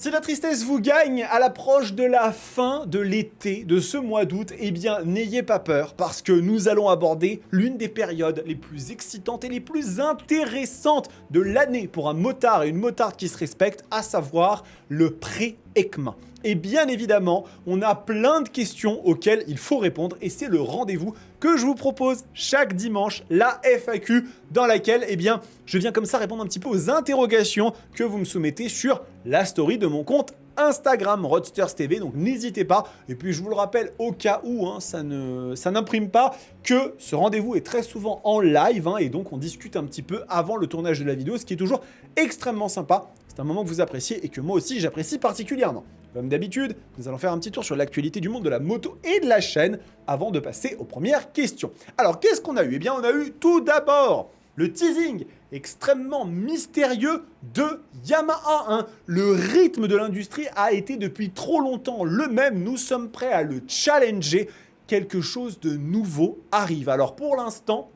Si la tristesse vous gagne à l'approche de la fin de l'été, de ce mois d'août, eh bien n'ayez pas peur parce que nous allons aborder l'une des périodes les plus excitantes et les plus intéressantes de l'année pour un motard et une motarde qui se respectent, à savoir le pré-ECMA. Et bien évidemment, on a plein de questions auxquelles il faut répondre et c'est le rendez-vous que je vous propose chaque dimanche, la FAQ, dans laquelle eh bien, je viens comme ça répondre un petit peu aux interrogations que vous me soumettez sur la story de mon compte Instagram Roadsters TV, donc n'hésitez pas. Et puis je vous le rappelle au cas où ça n'imprime pas que ce rendez-vous est très souvent en live et donc on discute un petit peu avant le tournage de la vidéo, ce qui est toujours extrêmement sympa. C'est un moment que vous appréciez et que moi aussi j'apprécie particulièrement. Comme d'habitude, nous allons faire un petit tour sur l'actualité du monde de la moto et de la chaîne avant de passer aux premières questions. Alors qu'est-ce qu'on a eu? Eh bien on a eu tout d'abord le teasing extrêmement mystérieux de Yamaha. Le rythme de l'industrie a été depuis trop longtemps le même. Nous sommes prêts à le challenger. Quelque chose de nouveau arrive. Alors pour l'instant,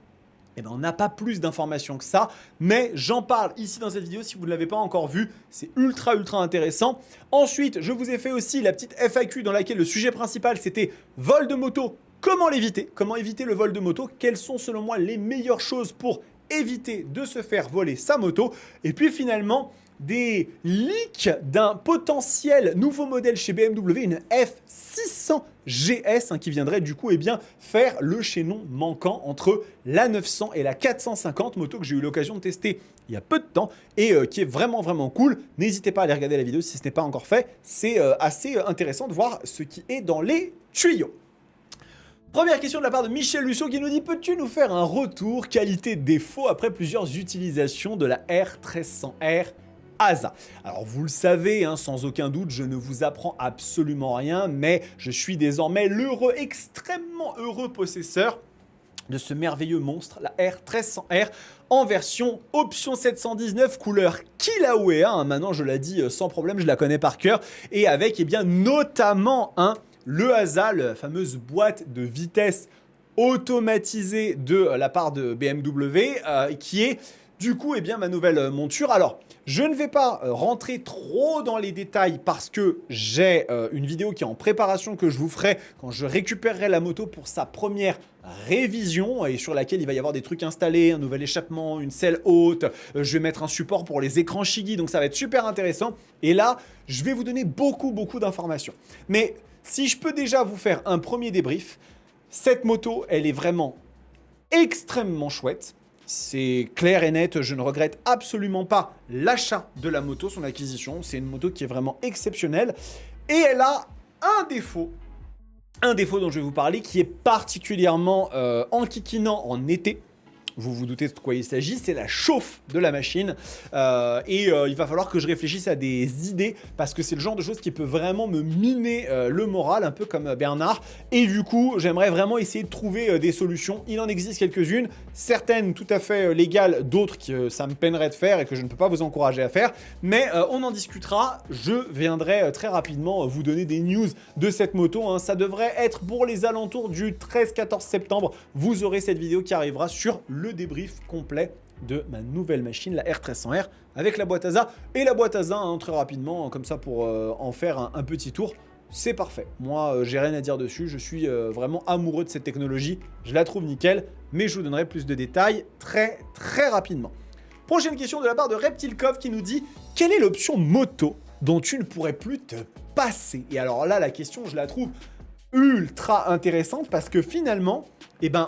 on n'a pas plus d'informations que ça, mais j'en parle ici dans cette vidéo si vous ne l'avez pas encore vu. C'est ultra intéressant. Ensuite, je vous ai fait aussi la petite FAQ dans laquelle le sujet principal c'était vol de moto. Comment l'éviter? Comment éviter le vol de moto? Quelles sont selon moi les meilleures choses pour éviter de se faire voler sa moto? Et puis finalement, des leaks d'un potentiel nouveau modèle chez BMW, une F600 GS qui viendrait du coup faire le chaînon manquant entre la 900 et la 450, moto que j'ai eu l'occasion de tester il y a peu de temps et qui est vraiment cool. N'hésitez pas à aller regarder la vidéo si ce n'est pas encore fait, c'est assez intéressant de voir ce qui est dans les tuyaux. Première question de la part de Michel Lusso qui nous dit: peux-tu nous faire un retour qualité-défaut après plusieurs utilisations de la R1300R ASA? Alors vous le savez, sans aucun doute, je ne vous apprends absolument rien, mais je suis désormais l'heureux, extrêmement heureux possesseur de ce merveilleux monstre, la R1300R, en version option 719, couleur Kilauea. Maintenant je la dis sans problème, je la connais par cœur, et avec notamment le ASA, la fameuse boîte de vitesse automatisée de la part de BMW, qui est du coup ma nouvelle monture. Alors, je ne vais pas rentrer trop dans les détails parce que j'ai une vidéo qui est en préparation que je vous ferai quand je récupérerai la moto pour sa première révision et sur laquelle il va y avoir des trucs installés, un nouvel échappement, une selle haute, je vais mettre un support pour les écrans Shiggy, donc ça va être super intéressant. Et là, je vais vous donner beaucoup d'informations. Mais si je peux déjà vous faire un premier débrief, cette moto, elle est vraiment extrêmement chouette. C'est clair et net, je ne regrette absolument pas l'achat de la moto, son acquisition. C'est une moto qui est vraiment exceptionnelle. Et elle a un défaut dont je vais vous parler, qui est particulièrement enquiquinant en été. Vous vous doutez de quoi il s'agit, c'est la chauffe de la machine. Il va falloir que je réfléchisse à des idées parce que c'est le genre de choses qui peut vraiment me miner le moral, un peu comme Bernard. Et du coup, j'aimerais vraiment essayer de trouver des solutions. Il en existe quelques-unes, certaines tout à fait légales, d'autres que ça me peinerait de faire et que je ne peux pas vous encourager à faire. Mais on en discutera. Je viendrai très rapidement vous donner des news de cette moto. Ça devrait être pour les alentours du 13-14 septembre. Vous aurez cette vidéo qui arrivera sur le débrief complet de ma nouvelle machine, la R1300R, avec la boîte ASA et la boîte ASA très rapidement, comme ça pour en faire un petit tour. C'est parfait. Moi, j'ai rien à dire dessus. Je suis vraiment amoureux de cette technologie. Je la trouve nickel, mais je vous donnerai plus de détails très rapidement. Prochaine question de la part de Reptilkov qui nous dit: quelle est l'option moto dont tu ne pourrais plus te passer? Et alors là, la question, je la trouve ultra intéressante parce que finalement,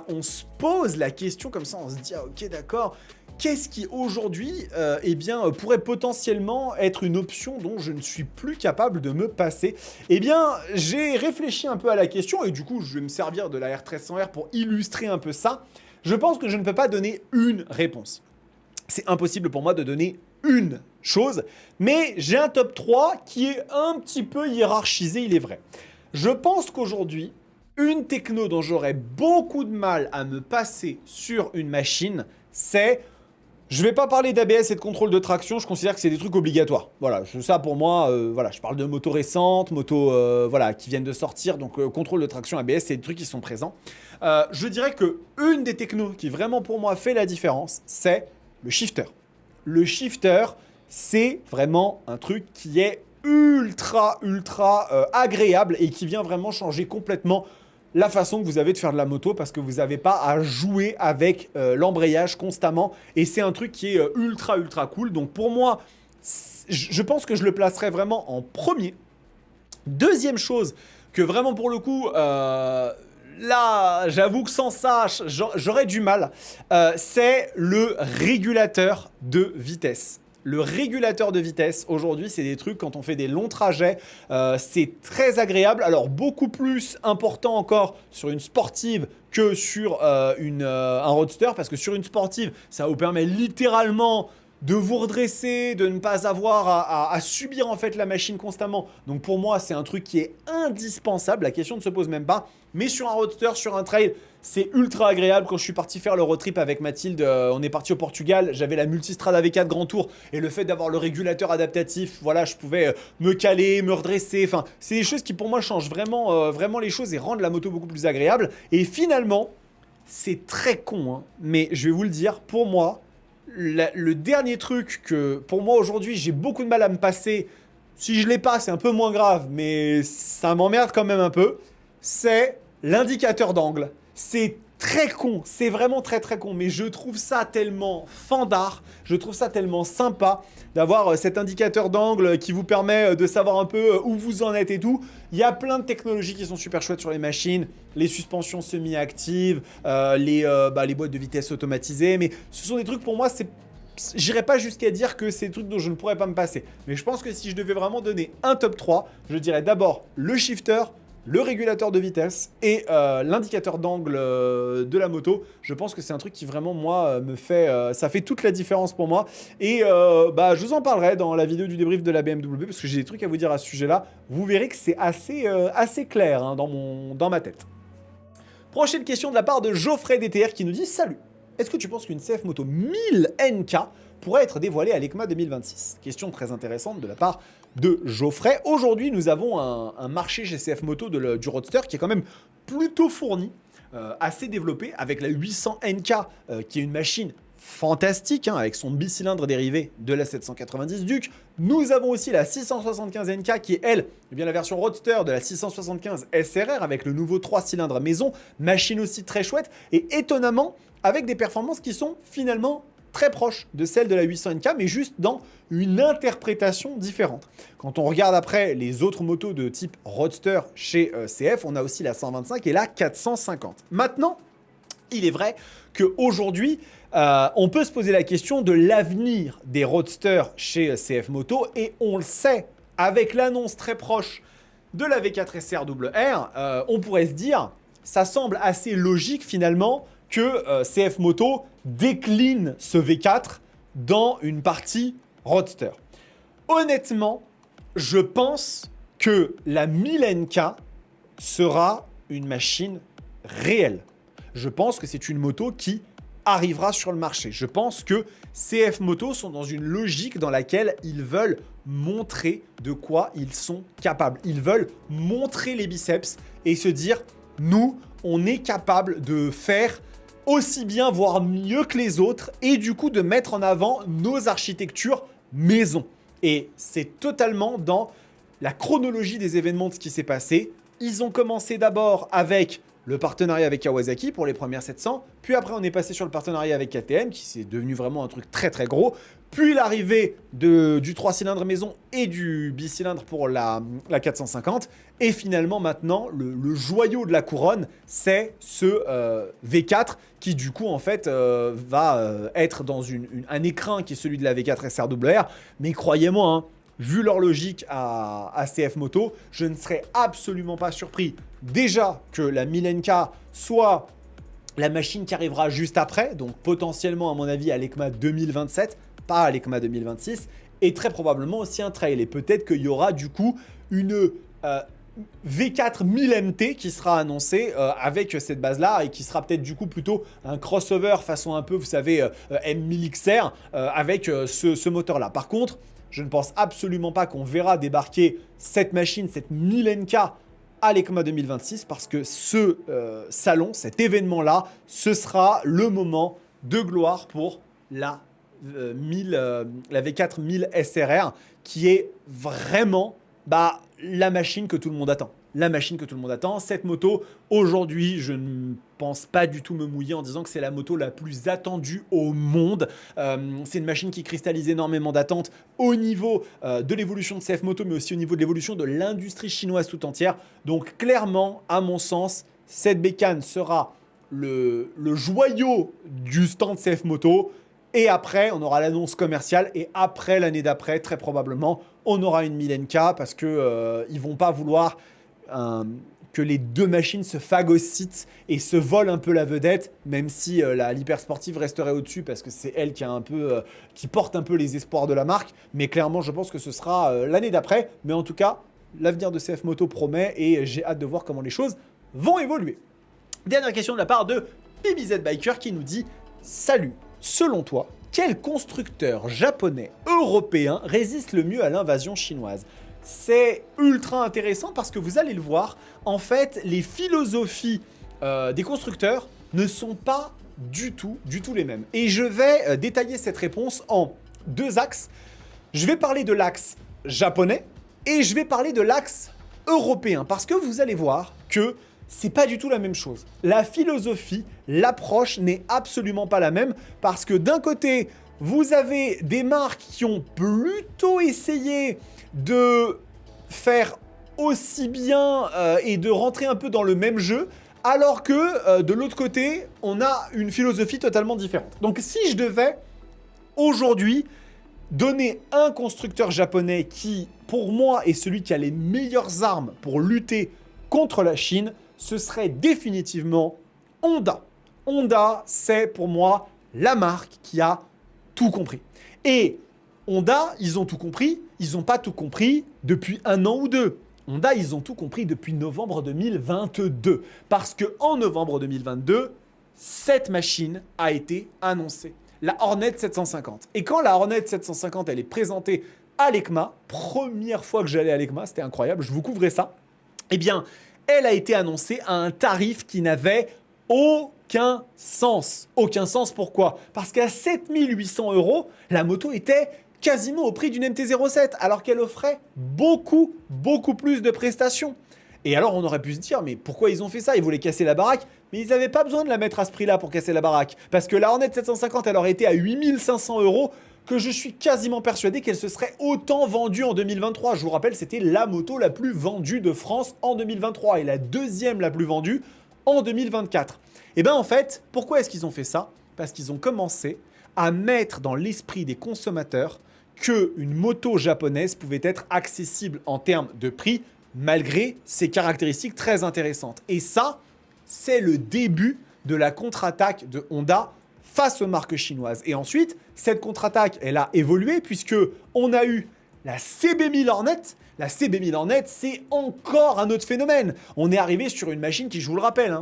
on se pose la question comme ça, on se dit: ah, ok, d'accord, qu'est-ce qui aujourd'hui pourrait potentiellement être une option dont je ne suis plus capable de me passer? J'ai réfléchi un peu à la question et du coup, je vais me servir de la R1300R pour illustrer un peu ça. Je pense que je ne peux pas donner une réponse. C'est impossible pour moi de donner une chose, mais j'ai un top 3 qui est un petit peu hiérarchisé, il est vrai. Je pense qu'aujourd'hui, une techno dont j'aurais beaucoup de mal à me passer sur une machine, c'est... Je ne vais pas parler d'ABS et de contrôle de traction, je considère que c'est des trucs obligatoires. Voilà, ça pour moi, je parle de motos récentes, motos qui viennent de sortir, donc contrôle de traction, ABS, c'est des trucs qui sont présents. Je dirais qu'une des technos qui vraiment pour moi fait la différence, c'est le shifter. Le shifter, c'est vraiment un truc qui est ultra agréable et qui vient vraiment changer complètement la façon que vous avez de faire de la moto parce que vous n'avez pas à jouer avec l'embrayage constamment et c'est un truc qui est ultra cool. Donc pour moi, je pense que je le placerai vraiment en premier. Deuxième chose que vraiment pour le coup, là j'avoue que sans ça j'aurais du mal, c'est le régulateur de vitesse. Le régulateur de vitesse, aujourd'hui, c'est des trucs quand on fait des longs trajets, c'est très agréable. Alors, beaucoup plus important encore sur une sportive que sur un roadster, parce que sur une sportive, ça vous permet littéralement de vous redresser, de ne pas avoir à subir en fait la machine constamment. Donc pour moi, c'est un truc qui est indispensable, la question ne se pose même pas. Mais sur un roadster, sur un trail, c'est ultra agréable. Quand je suis parti faire le road trip avec Mathilde, on est parti au Portugal, j'avais la Multistrada V4 Grand Tour et le fait d'avoir le régulateur adaptatif, voilà, je pouvais me caler, me redresser. Enfin, c'est des choses qui pour moi changent vraiment les choses et rendent la moto beaucoup plus agréable. Et finalement, c'est très con, hein, mais je vais vous le dire, pour moi, le dernier truc que pour moi aujourd'hui j'ai beaucoup de mal à me passer, si je l'ai pas c'est un peu moins grave mais ça m'emmerde quand même un peu, c'est l'indicateur d'angle. C'est très con, c'est vraiment très con, mais je trouve ça tellement fandard, je trouve ça tellement sympa d'avoir cet indicateur d'angle qui vous permet de savoir un peu où vous en êtes et tout. Il y a plein de technologies qui sont super chouettes sur les machines, les suspensions semi-actives, les boîtes de vitesse automatisées, mais ce sont des trucs pour moi, j'irai pas jusqu'à dire que c'est des trucs dont je ne pourrais pas me passer. Mais je pense que si je devais vraiment donner un top 3, je dirais d'abord le shifter, le régulateur de vitesse et l'indicateur d'angle de la moto. Je pense que c'est un truc qui vraiment, moi, ça fait toute la différence pour moi. Et je vous en parlerai dans la vidéo du débrief de la BMW parce que j'ai des trucs à vous dire à ce sujet-là. Vous verrez que c'est assez clair hein, dans ma tête. Prochaine question de la part de Geoffrey DTR qui nous dit « Salut, est-ce que tu penses qu'une CF Moto 1000 NK pourrait être dévoilée à l'EICMA 2026 ?» Question très intéressante de la part de Geoffrey. Aujourd'hui, nous avons un marché chez CF Moto du Roadster qui est quand même plutôt fourni, assez développé, avec la 800 NK qui est une machine fantastique, hein, avec son bicylindre dérivé de la 790 Duke. Nous avons aussi la 675 NK qui est, elle, eh bien, la version Roadster de la 675 SRR avec le nouveau 3 cylindres maison, machine aussi très chouette et étonnamment avec des performances qui sont finalement très proche de celle de la 800 NK, mais juste dans une interprétation différente. Quand on regarde après les autres motos de type Roadster chez CF, on a aussi la 125 et la 450. Maintenant, il est vrai qu'aujourd'hui, on peut se poser la question de l'avenir des Roadsters chez CF Moto, et on le sait, avec l'annonce très proche de la V4 SR on pourrait se dire, ça semble assez logique finalement, que CF Moto décline ce V4 dans une partie Roadster. Honnêtement, je pense que la 1000 NK sera une machine réelle. Je pense que c'est une moto qui arrivera sur le marché. Je pense que CF Moto sont dans une logique dans laquelle ils veulent montrer de quoi ils sont capables. Ils veulent montrer les biceps et se dire, nous, on est capable de faire aussi bien, voire mieux que les autres, et du coup de mettre en avant nos architectures maison. Et c'est totalement dans la chronologie des événements de ce qui s'est passé. Ils ont commencé d'abord avec le partenariat avec Kawasaki pour les premières 700, puis après on est passé sur le partenariat avec KTM, qui s'est devenu vraiment un truc très gros, puis l'arrivée du 3 cylindres maison et du bicylindre pour la 450, et finalement maintenant le joyau de la couronne, c'est ce V4 qui du coup en fait va être dans un écrin qui est celui de la V4 SRWR, mais croyez-moi, hein, vu leur logique à CF Moto, je ne serais absolument pas surpris déjà que la 1000 NK soit la machine qui arrivera juste après, donc potentiellement à mon avis à l'EICMA 2027, pas à l'EICMA 2026, et très probablement aussi un trail. Et peut-être qu'il y aura du coup une V4 1000 MT qui sera annoncée avec cette base-là et qui sera peut-être du coup plutôt un crossover façon un peu, vous savez, M1000XR avec ce moteur-là. Par contre, je ne pense absolument pas qu'on verra débarquer cette machine, cette 1000 NK à l'EICMA 2026 parce que ce salon, cet événement-là, ce sera le moment de gloire pour la la V4 1000 SRR qui est vraiment la machine que tout le monde attend. La machine que tout le monde attend. Cette moto, aujourd'hui, je ne pense pas du tout me mouiller en disant que c'est la moto la plus attendue au monde. C'est une machine qui cristallise énormément d'attentes au niveau de l'évolution de CF Moto, mais aussi au niveau de l'évolution de l'industrie chinoise tout entière. Donc clairement, à mon sens, cette bécane sera le joyau du stand CF Moto. Et après, on aura l'annonce commerciale. Et après, l'année d'après, très probablement, on aura une 1000NK parce que ils vont pas vouloir que les deux machines se phagocytent et se volent un peu la vedette, même si l'hyper sportive resterait au-dessus parce que c'est elle qui porte un peu les espoirs de la marque. Mais clairement, je pense que ce sera l'année d'après. Mais en tout cas, l'avenir de CF Moto promet et j'ai hâte de voir comment les choses vont évoluer. Dernière question de la part de PBZ Biker qui nous dit « Salut, selon toi, quel constructeur japonais européen résiste le mieux à l'invasion chinoise ?» C'est ultra intéressant parce que vous allez le voir, en fait, les philosophies des constructeurs ne sont pas du tout les mêmes. Et je vais détailler cette réponse en deux axes. Je vais parler de l'axe japonais et je vais parler de l'axe européen parce que vous allez voir que c'est pas du tout la même chose. La philosophie, l'approche n'est absolument pas la même parce que d'un côté, vous avez des marques qui ont plutôt essayé de faire aussi bien et de rentrer un peu dans le même jeu, alors que de l'autre côté, on a une philosophie totalement différente. Donc si je devais aujourd'hui donner un constructeur japonais qui, pour moi, est celui qui a les meilleures armes pour lutter contre la Chine, ce serait définitivement Honda. Honda, c'est pour moi la marque qui a tout compris. Et Honda, ils ont tout compris. Ils n'ont pas tout compris depuis 1 an ou 2. Honda, ils ont tout compris depuis novembre 2022. Parce qu'en novembre 2022, cette machine a été annoncée. La Hornet 750. Et quand la Hornet 750, elle est présentée à l'ECMA, première fois que j'allais à l'ECMA, c'était incroyable, je vous couvrais ça, eh bien, elle a été annoncée à un tarif qui n'avait aucun sens. Aucun sens, pourquoi? Parce qu'à 7 800 €, la moto était quasiment au prix d'une MT-07, alors qu'elle offrait beaucoup plus de prestations. Et alors, on aurait pu se dire, mais pourquoi ils ont fait ça? Ils voulaient casser la baraque, mais ils n'avaient pas besoin de la mettre à ce prix-là pour casser la baraque. Parce que la Hornet 750, elle aurait été à 8 500 €, que je suis quasiment persuadé qu'elle se serait autant vendue en 2023. Je vous rappelle, c'était la moto la plus vendue de France en 2023 et la deuxième la plus vendue en 2024. Et bien en fait, pourquoi est-ce qu'ils ont fait ça? Parce qu'ils ont commencé à mettre dans l'esprit des consommateurs qu'une moto japonaise pouvait être accessible en termes de prix malgré ses caractéristiques très intéressantes. Et ça, c'est le début de la contre-attaque de Honda face aux marques chinoises. Et ensuite, cette contre-attaque, elle a évolué puisque on a eu la CB1000 Hornet. La CB1000 Hornet, c'est encore un autre phénomène. On est arrivé sur une machine qui, je vous le rappelle,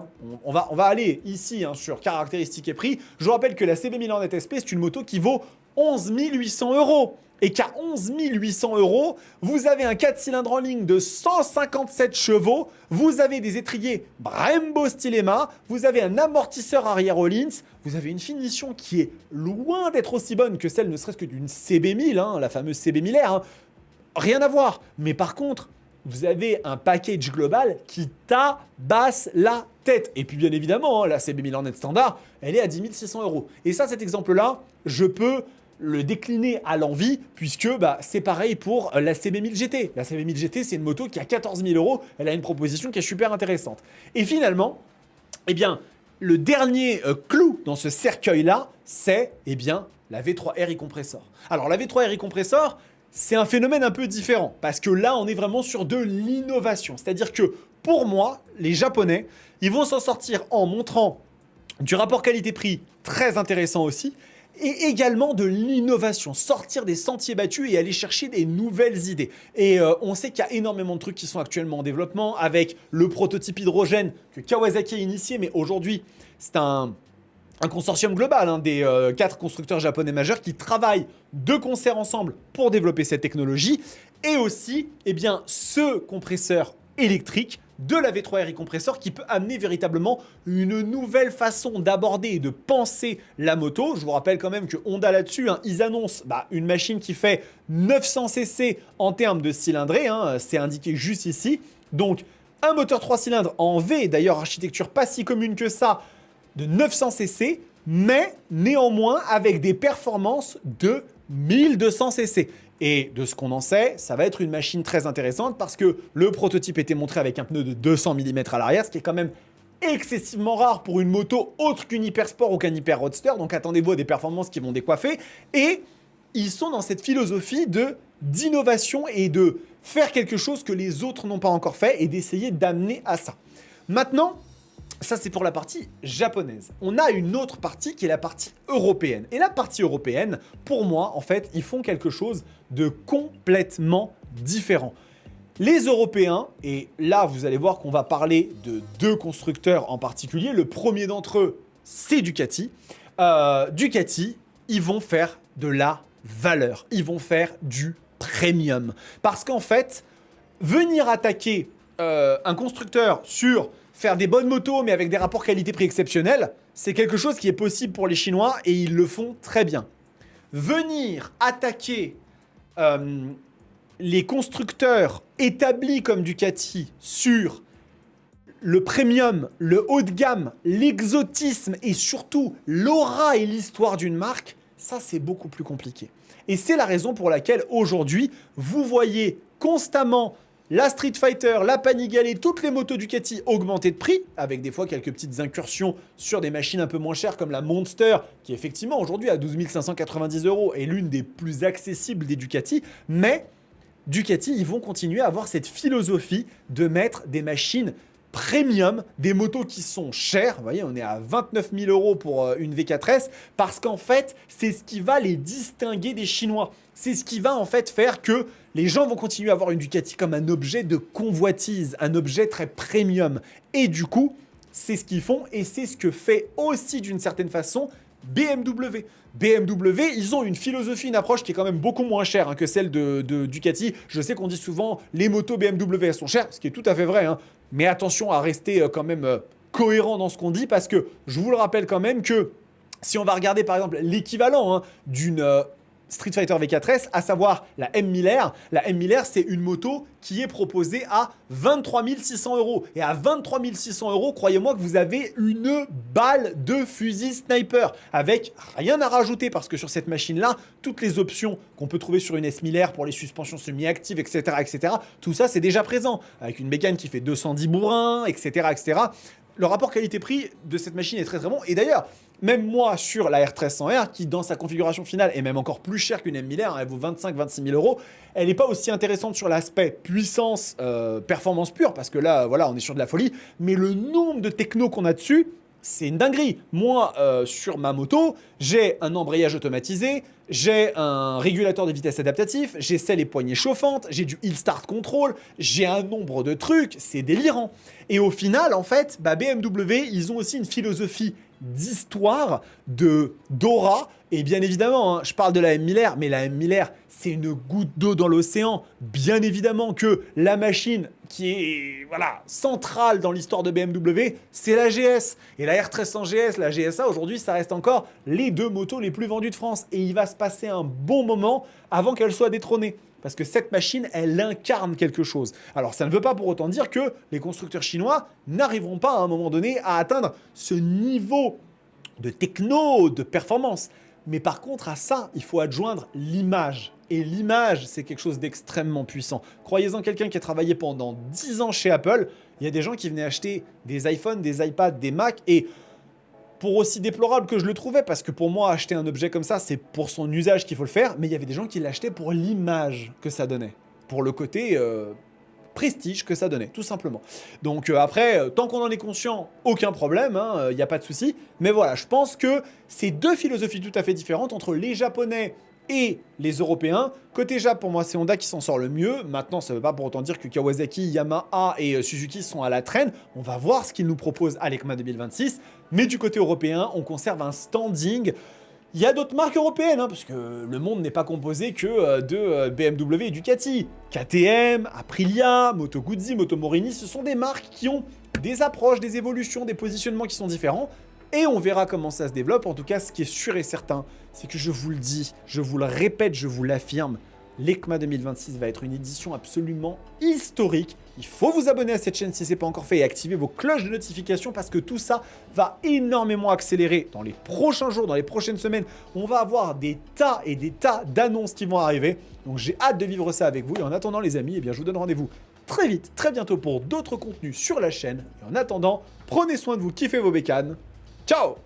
on va aller ici sur caractéristiques et prix. Je vous rappelle que la CB1000 Hornet SP, c'est une moto qui vaut 11 800 €. Et qu'à 11 800 €, vous avez un 4 cylindres en ligne de 157 chevaux, vous avez des étriers Brembo Stilema, vous avez un amortisseur arrière Öhlins, vous avez une finition qui est loin d'être aussi bonne que celle ne serait-ce que d'une CB1000, la fameuse CB1000R. Rien à voir. Mais par contre, vous avez un package global qui tabasse la tête. Et puis bien évidemment, la CB1000 Hornet standard, elle est à 10 600 €. Et ça, cet exemple-là, je peux le décliner à l'envi puisque c'est pareil pour la CB1000 GT. La CB1000 GT, c'est une moto qui a 14 000 €. Elle a une proposition qui est super intéressante. Et finalement, eh bien, le dernier clou dans ce cercueil-là, c'est la V3 R e-compressor. Alors, la V3 R e-compressor, c'est un phénomène un peu différent parce que là, on est vraiment sur de l'innovation. C'est-à-dire que pour moi, les Japonais, ils vont s'en sortir en montrant du rapport qualité-prix très intéressant aussi, et également de l'innovation, sortir des sentiers battus et aller chercher des nouvelles idées. Et on sait qu'il y a énormément de trucs qui sont actuellement en développement avec le prototype hydrogène que Kawasaki a initié, mais aujourd'hui, c'est un consortium global des 4 constructeurs japonais majeurs qui travaillent de concert ensemble pour développer cette technologie. Et aussi, ce compresseur électrique de la V3 compresseur qui peut amener véritablement une nouvelle façon d'aborder et de penser la moto. Je vous rappelle quand même que Honda là-dessus, ils annoncent une machine qui fait 900 cc en termes de cylindrée, c'est indiqué juste ici. Donc un moteur 3 cylindres en V, d'ailleurs architecture pas si commune que ça, de 900 cc, mais néanmoins avec des performances de 1200 cc. Et de ce qu'on en sait, ça va être une machine très intéressante parce que le prototype était montré avec un pneu de 200 mm à l'arrière, ce qui est quand même excessivement rare pour une moto autre qu'une hypersport ou qu'un hyper roadster. Donc attendez-vous à des performances qui vont décoiffer. Et ils sont dans cette philosophie d'innovation et de faire quelque chose que les autres n'ont pas encore fait et d'essayer d'amener à ça. Maintenant, ça c'est pour la partie japonaise. On a une autre partie qui est la partie européenne. Et la partie européenne, pour moi, en fait, ils font quelque chose de complètement différent. Les Européens, et là vous allez voir qu'on va parler de deux constructeurs en particulier. Le premier d'entre eux, c'est Ducati. Ducati, ils vont faire de la valeur. Ils vont faire du premium. Parce qu'en fait, venir attaquer un constructeur sur faire des bonnes motos mais avec des rapports qualité-prix exceptionnels, c'est quelque chose qui est possible pour les Chinois et ils le font très bien. Venir attaquer les constructeurs établis comme Ducati sur le premium, le haut de gamme, l'exotisme et surtout l'aura et l'histoire d'une marque, ça c'est beaucoup plus compliqué. Et c'est la raison pour laquelle aujourd'hui, vous voyez constamment la Street Fighter, la Panigale et toutes les motos Ducati augmentées de prix, avec des fois quelques petites incursions sur des machines un peu moins chères comme la Monster, qui effectivement aujourd'hui à 12 590 € est l'une des plus accessibles des Ducati, mais Ducati, ils vont continuer à avoir cette philosophie de mettre des machines premium, des motos qui sont chères. Vous voyez, on est à 29 000 € pour une V4S, parce qu'en fait, c'est ce qui va les distinguer des Chinois. C'est ce qui va en fait faire que les gens vont continuer à voir une Ducati comme un objet de convoitise, un objet très premium. Et du coup, c'est ce qu'ils font et c'est ce que fait aussi d'une certaine façon BMW. BMW, ils ont une philosophie, une approche qui est quand même beaucoup moins chère que celle de Ducati. Je sais qu'on dit souvent les motos BMW elles sont chères, ce qui est tout à fait vrai, mais attention à rester quand même cohérent dans ce qu'on dit parce que je vous le rappelle quand même que si on va regarder par exemple l'équivalent d'une Street Fighter V4S, à savoir la M1000R. La M1000R, c'est une moto qui est proposée à 23 600 €. Et à 23 600 €, croyez-moi que vous avez une balle de fusil sniper avec rien à rajouter parce que sur cette machine-là, toutes les options qu'on peut trouver sur une S1000R pour les suspensions semi-actives, etc., tout ça, c'est déjà présent. Avec une bécane qui fait 210 bourrins, etc. Le rapport qualité-prix de cette machine est très très bon. Et d'ailleurs, même moi, sur la R1300R, qui dans sa configuration finale est même encore plus chère qu'une M1000R, elle vaut 25-26 000 €, elle n'est pas aussi intéressante sur l'aspect puissance, performance pure, parce que là, voilà, on est sur de la folie, mais le nombre de techno qu'on a dessus, c'est une dinguerie. Moi, sur ma moto, j'ai un embrayage automatisé, j'ai un régulateur de vitesse adaptatif, j'essaie les poignées chauffantes, j'ai du Hill Start Control, j'ai un nombre de trucs, c'est délirant. Et au final, en fait, BMW, ils ont aussi une philosophie d'histoire, d'aura, et bien évidemment, je parle de la M1000R, mais la M1000R, c'est une goutte d'eau dans l'océan. Bien évidemment que la machine qui est centrale dans l'histoire de BMW, c'est la GS. Et la R1300 GS, la GSA, aujourd'hui, ça reste encore les deux motos les plus vendues de France. Et il va se passer un bon moment avant qu'elle soit détrônée. Parce que cette machine, elle incarne quelque chose. Alors, ça ne veut pas pour autant dire que les constructeurs chinois n'arriveront pas à un moment donné à atteindre ce niveau de techno, de performance. Mais par contre, à ça, il faut adjoindre l'image. Et l'image, c'est quelque chose d'extrêmement puissant. Croyez-en quelqu'un qui a travaillé pendant 10 ans chez Apple, il y a des gens qui venaient acheter des iPhones, des iPads, des Macs, et pour aussi déplorable que je le trouvais, parce que pour moi, acheter un objet comme ça, c'est pour son usage qu'il faut le faire, mais il y avait des gens qui l'achetaient pour l'image que ça donnait, pour le côté prestige que ça donnait, tout simplement. Donc après, tant qu'on en est conscient, aucun problème, il n'y a pas de souci. Mais voilà, je pense que c'est deux philosophies tout à fait différentes entre les Japonais et les Européens. Côté Jap, pour moi, c'est Honda qui s'en sort le mieux. Maintenant, ça ne veut pas pour autant dire que Kawasaki, Yamaha et Suzuki sont à la traîne. On va voir ce qu'ils nous proposent à l'EICMA 2026. Mais du côté européen, on conserve un standing Il y a d'autres marques européennes, parce que le monde n'est pas composé que de BMW et Ducati. KTM, Aprilia, Moto Guzzi, Moto Morini, ce sont des marques qui ont des approches, des évolutions, des positionnements qui sont différents. Et on verra comment ça se développe. En tout cas, ce qui est sûr et certain, c'est que je vous le dis, je vous le répète, je vous l'affirme, l'EICMA 2026 va être une édition absolument historique. Il faut vous abonner à cette chaîne si ce n'est pas encore fait et activer vos cloches de notification parce que tout ça va énormément accélérer dans les prochains jours, dans les prochaines semaines. On va avoir des tas et des tas d'annonces qui vont arriver. Donc j'ai hâte de vivre ça avec vous. Et en attendant les amis, eh bien, je vous donne rendez-vous très vite, très bientôt pour d'autres contenus sur la chaîne. Et en attendant, prenez soin de vous, kiffez vos bécanes. Ciao!